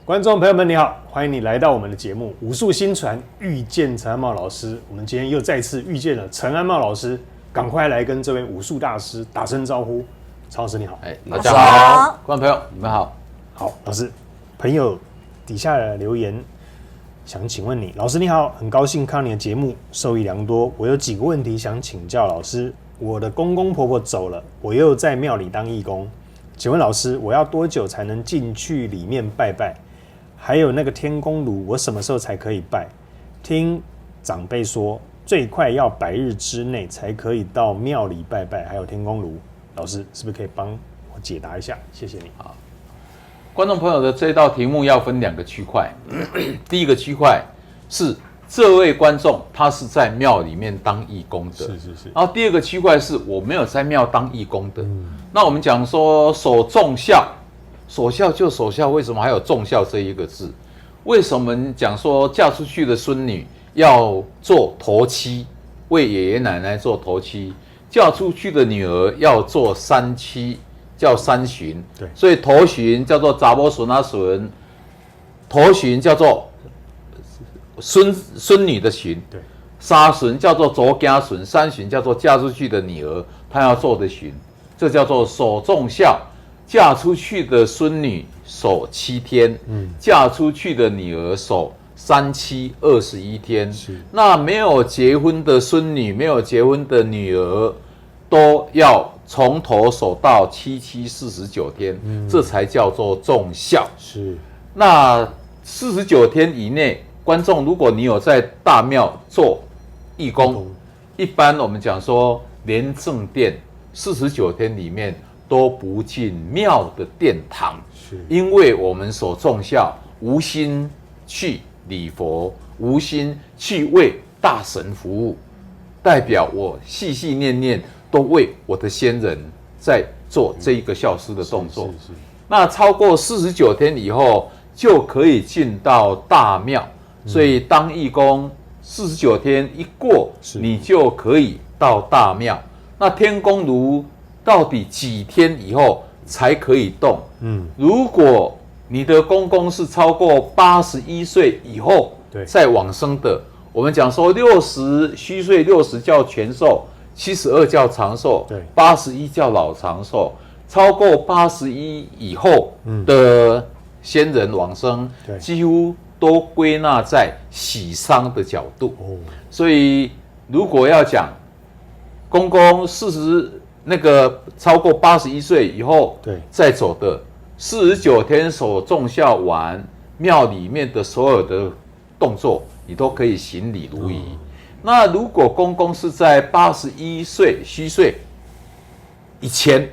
观众朋友们，你好，欢迎你来到我们的节目《武术新传遇见陈安茂老师》。我们今天又再次遇见了陈安茂老师，赶快来跟这位武术大师打声招呼。曹老师你好，大家好，观众朋友你们好。好，老师，朋友底下的留言想请问你，老师你好，很高兴看你的节目，受益良多。我有几个问题想请教老师。我的公公婆婆走了，我又在庙里当义工，请问老师，我要多久才能进去里面拜拜？还有那个天公炉，我什么时候才可以拜？听长辈说，最快要100日之内才可以到庙里拜拜，还有天公炉。老师是不是可以帮我解答一下？谢谢你。好，观众朋友的这道题目要分2个区块，第一个区块是这位观众他是在庙里面当义工的，是。然后第2个区块是我没有在庙当义工的。那我们讲说守重孝。守孝就守孝，为什么还有重孝这一个字？为什么讲说嫁出去的孙女要做头妻，为爷爷奶奶做头妻；嫁出去的女儿要做三妻，叫三旬。对，所以头旬叫做查某孙啊孙，头旬叫做孙女的旬。对，三旬叫做祖家孙，三旬叫做嫁出去的女儿她要做的旬，这叫做守重孝。嫁出去的孙女守7天，嫁出去的女儿守3妻21天。那没有结婚的孙女、没有结婚的女儿，都要从头守到7妻49天，这才叫做重孝。是。那49天以内，观众如果你有在大庙做义工，一般我们讲说，连正殿49天里面都不进庙的殿堂，因为我们守重孝，无心去礼佛，无心去为大神服务，代表我细细念念都为我的先人在做这一个孝思的动作。那超过49天以后，就可以进到大庙，所以当义工49天一过，你就可以到大庙。那天公炉到底几天以后才可以动？如果你的公公是超过81岁以后再往生的，我们讲说60虚岁60叫全寿，72叫长寿，81叫老长寿。超过81以后的先人往生，几乎都归纳在喜丧的角度。所以如果要讲公公那个超过81岁以后再走的，49天守重孝完，庙里面的所有的动作你都可以行礼如仪。那如果公公是在81岁虚岁以前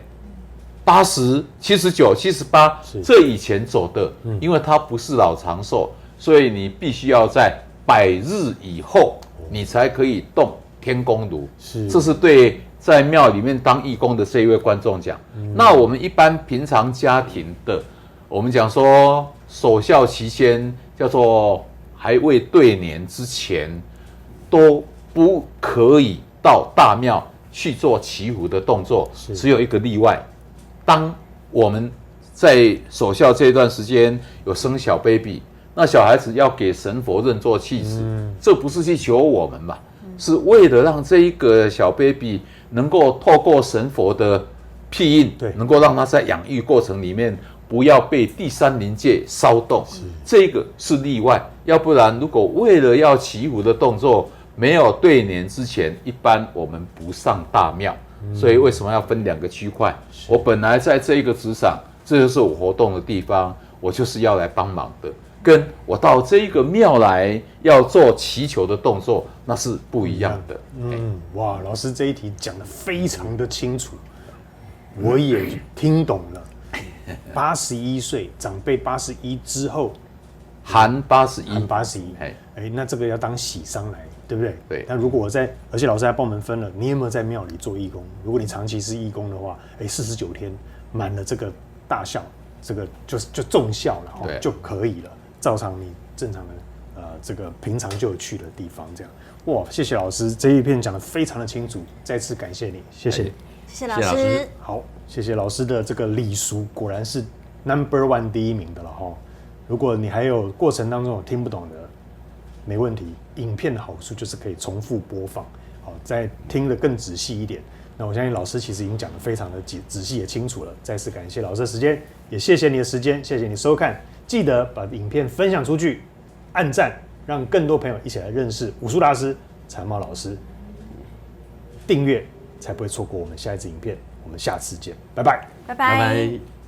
，80、79、78这以前走的，因为他不是老长寿，所以你必须要在100日以后，你才可以动天公炉。这是对在庙里面当义工的这一位观众讲。那我们一般平常家庭的，我们讲说守孝期间，叫做还未对年之前，都不可以到大庙去做祈福的动作，只有一个例外。当我们在守孝这段时间有生小 baby， 那小孩子要给神佛认作弃子，这不是去求我们嘛，是为了让这一个小 baby 能够透过神佛的庇荫，能够让他在养育过程里面不要被第三灵界骚动，这个是例外。要不然，如果为了要祈福的动作没有对年之前，一般我们不上大庙。所以为什么要分2个区块？我本来在这一个职场，这就是我活动的地方，我就是要来帮忙的，跟我到这一个庙来要做祈求的动作，那是不一样的。哇，老师这一题讲得非常的清楚，我也听懂了。81岁长辈81之后，含81，那这个要当喜丧来，对不对？对。那如果而且老师还帮我们分了，你有没有在庙里做义工？如果你长期是义工的话，49天满了这个大孝，这个就重孝了，就可以了，照常你正常的这个平常就有去的地方，这样。哇，谢谢老师这一篇讲得非常的清楚，再次感谢你，谢谢。谢谢老师。好，谢谢老师的这个礼俗果然是 No.1第一名的了哈。如果你还有过程当中有听不懂的，没问题。影片的好处就是可以重复播放，好，再听得更仔细一点。那我相信老师其实已经讲得非常的仔细也清楚了。再次感谢老师的时间，也谢谢你的时间，谢谢你收看。记得把影片分享出去，按赞，让更多朋友一起来认识武术大师缠茂老师。订阅才不会错过我们下一支影片。我们下次见，拜拜，拜拜拜。拜。